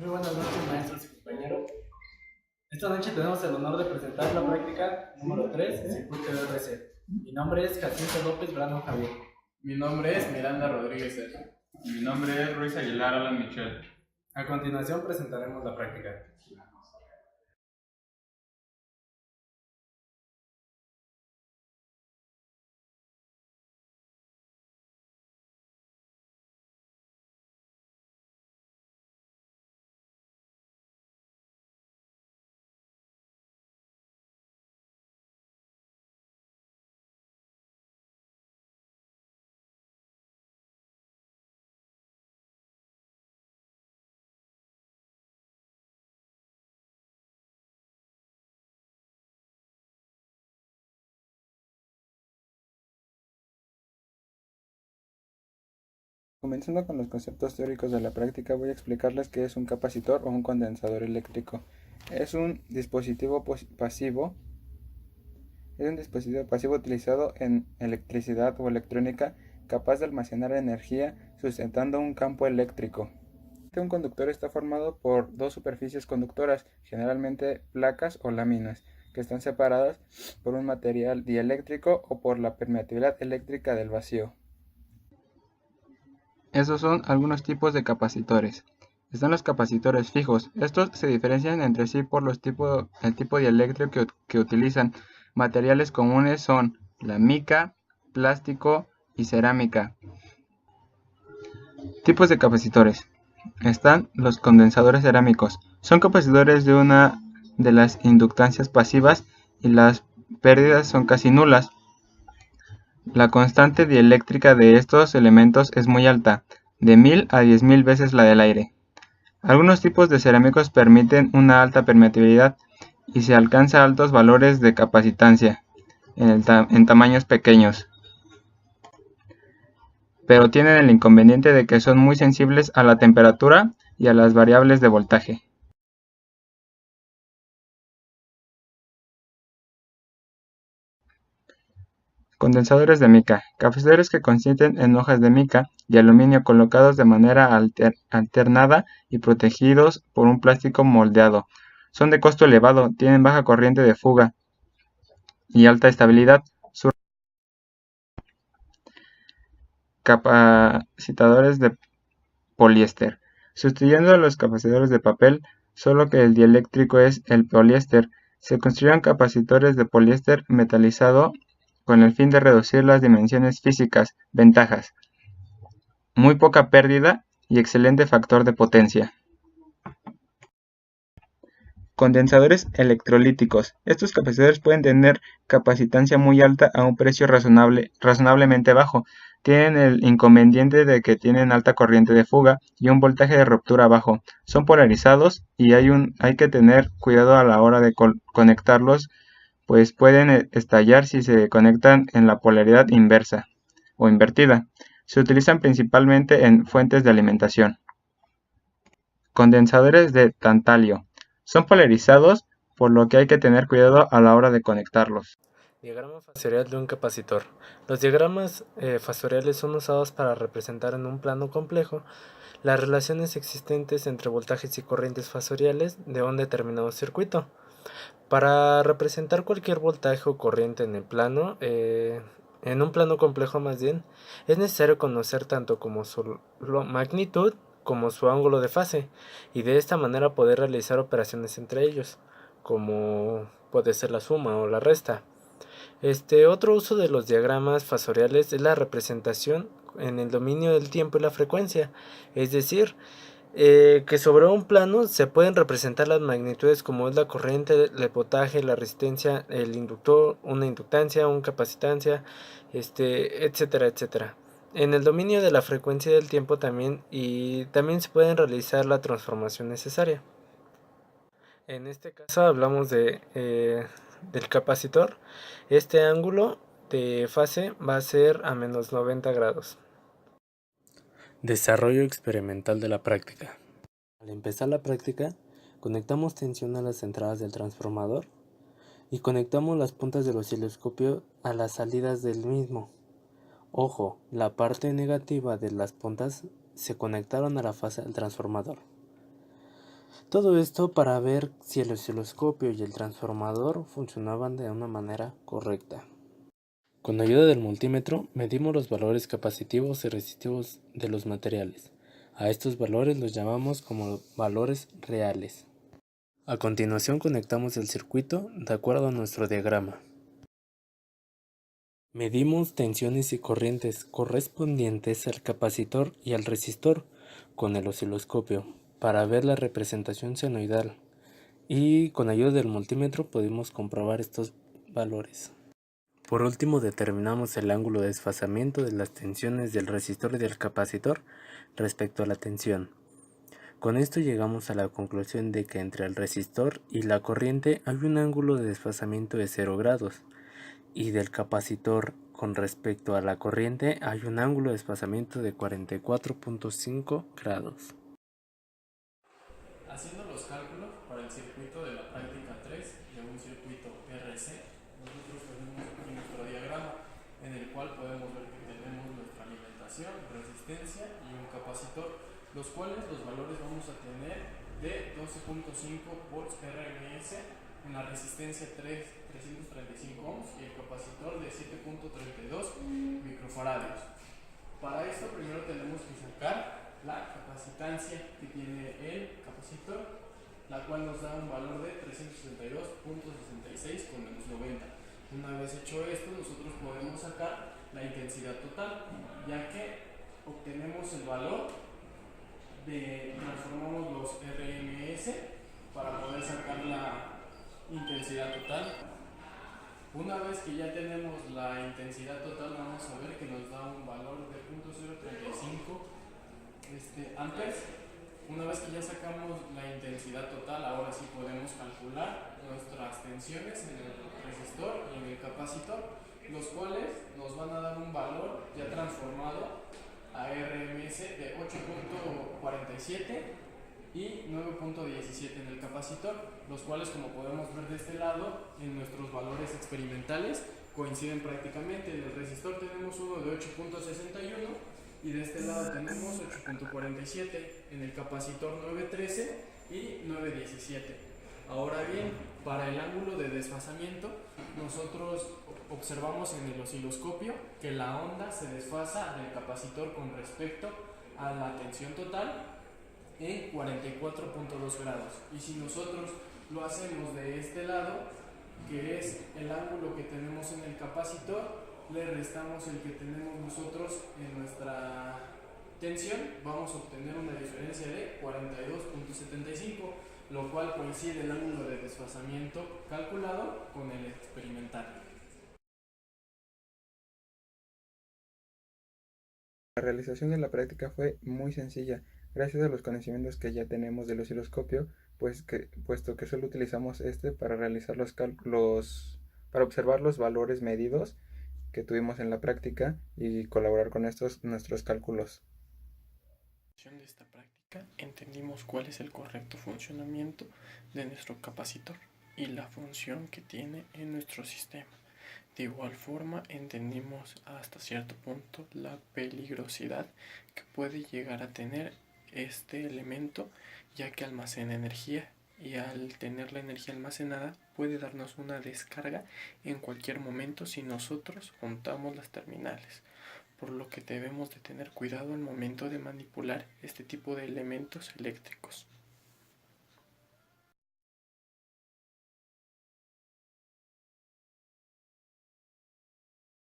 Muy buenas noches, maestros y compañeros. Esta noche tenemos el honor de presentar la práctica número 3 en circuito de RC. Mi nombre es Jacinto López Brandon Javier. Mi nombre es Miranda Rodríguez Sergio. Mi nombre es Ruiz Aguilar Alan Michel. A continuación presentaremos la práctica. Comenzando con los conceptos teóricos de la práctica, voy a explicarles qué es un capacitor o un condensador eléctrico. Es un dispositivo pasivo utilizado en electricidad o electrónica capaz de almacenar energía sustentando un campo eléctrico. Un conductor está formado por dos superficies conductoras, generalmente placas o láminas, que están separadas por un material dieléctrico o por la permeabilidad eléctrica del vacío. Esos son algunos tipos de capacitores. Están los capacitores fijos. Estos se diferencian entre sí por el tipo dieléctrico que utilizan. Materiales comunes son la mica, plástico y cerámica. Tipos de capacitores. Están los condensadores cerámicos. Son capacitores de una de las inductancias pasivas y las pérdidas son casi nulas. La constante dieléctrica de estos elementos es muy alta, de 1000 a 10.000 veces la del aire. Algunos tipos de cerámicos permiten una alta permeabilidad y se alcanza altos valores de capacitancia en tamaños pequeños, pero tienen el inconveniente de que son muy sensibles a la temperatura y a las variables de voltaje. Condensadores de mica. Capacitores que consisten en hojas de mica y aluminio colocados de manera alternada y protegidos por un plástico moldeado. Son de costo elevado, tienen baja corriente de fuga y alta estabilidad. Capacitadores de poliéster. Sustituyendo a los capacitores de papel, solo que el dieléctrico es el poliéster, se construyeron capacitores de poliéster metalizado con el fin de reducir las dimensiones físicas. Ventajas: muy poca pérdida y excelente factor de potencia. Condensadores electrolíticos. Estos capacitores pueden tener capacitancia muy alta a un precio razonablemente bajo. Tienen el inconveniente de que tienen alta corriente de fuga y un voltaje de ruptura bajo. Son polarizados y hay que tener cuidado a la hora de conectarlos, pues pueden estallar si se conectan en la polaridad inversa o invertida. Se utilizan principalmente en fuentes de alimentación. Condensadores de tantalio. Son polarizados, por lo que hay que tener cuidado a la hora de conectarlos. Diagrama fasorial de un capacitor. Los diagramas fasoriales son usados para representar en un plano complejo las relaciones existentes entre voltajes y corrientes fasoriales de un determinado circuito. Para representar cualquier voltaje o corriente en en un plano complejo más bien, es necesario conocer tanto como su magnitud como su ángulo de fase, y de esta manera poder realizar operaciones entre ellos, como puede ser la suma o la resta. Otro uso de los diagramas fasoriales es la representación en el dominio del tiempo y la frecuencia, es decir, que sobre un plano se pueden representar las magnitudes como es la corriente, el voltaje, la resistencia, el inductor, una inductancia, una capacitancia, etcétera, etcétera. En el dominio de la frecuencia del tiempo también se pueden realizar la transformación necesaria. En este caso hablamos del capacitor. Este ángulo de fase va a ser a menos 90 grados. Desarrollo experimental de la práctica. Al empezar la práctica, conectamos tensión a las entradas del transformador y conectamos las puntas del osciloscopio a las salidas del mismo. Ojo, la parte negativa de las puntas se conectaron a la fase del transformador. Todo esto para ver si el osciloscopio y el transformador funcionaban de una manera correcta. Con ayuda del multímetro medimos los valores capacitivos y resistivos de los materiales. A estos valores los llamamos como valores reales. A continuación conectamos el circuito de acuerdo a nuestro diagrama. Medimos tensiones y corrientes correspondientes al capacitor y al resistor con el osciloscopio para ver la representación senoidal, y con ayuda del multímetro pudimos comprobar estos valores. Por último, determinamos el ángulo de desfasamiento de las tensiones del resistor y del capacitor respecto a la tensión. Con esto llegamos a la conclusión de que entre el resistor y la corriente hay un ángulo de desfasamiento de 0 grados, y del capacitor con respecto a la corriente hay un ángulo de desfasamiento de 44.5 grados. Haciendo los cálculos para el circuito de la práctica 3 de un circuito RC, nosotros tenemos aquí nuestro diagrama en el cual podemos ver que tenemos nuestra alimentación, resistencia y un capacitor, los cuales los valores vamos a tener de 12.5 volts RMS en la resistencia 335 ohms y el capacitor de 7.32 microfaradios. Para esto primero tenemos que sacar la capacitancia que tiene el capacitor, la cual nos da un valor de 362.66 con menos 90. Una vez hecho esto, nosotros podemos sacar la intensidad total, ya que obtenemos el valor transformamos los RMS para poder sacar la intensidad total. Una vez que ya tenemos la intensidad total, vamos a ver que nos da un valor de 0.035 amperes. Una vez que ya sacamos la intensidad total, ahora sí podemos calcular nuestras tensiones en el resistor y en el capacitor, los cuales nos van a dar un valor ya transformado a RMS de 8.47 y 9.17 en el capacitor, los cuales, como podemos ver de este lado, en nuestros valores experimentales coinciden prácticamente. En el resistor tenemos uno de 8.61 y de este lado tenemos 8.47, en el capacitor 9.13 y 9.17. Ahora bien, para el ángulo de desfasamiento, nosotros observamos en el osciloscopio que la onda se desfasa del capacitor con respecto a la tensión total en 44.2 grados. Y si nosotros lo hacemos de este lado, que es el ángulo que tenemos en el capacitor, le restamos el que tenemos nosotros en nuestra tensión, vamos a obtener una diferencia de 42.75, lo cual coincide el ángulo de desfasamiento calculado con el experimental. La realización de la práctica fue muy sencilla, gracias a los conocimientos que ya tenemos del osciloscopio, puesto que solo utilizamos para realizar los cálculos, para observar los valores medidos que tuvimos en la práctica y colaborar con nuestros cálculos. De esta práctica entendimos cuál es el correcto funcionamiento de nuestro capacitor y la función que tiene en nuestro sistema. De igual forma entendimos hasta cierto punto la peligrosidad que puede llegar a tener este elemento, ya que almacena energía, y al tener la energía almacenada puede darnos una descarga en cualquier momento si nosotros juntamos las terminales, por lo que debemos de tener cuidado al momento de manipular este tipo de elementos eléctricos.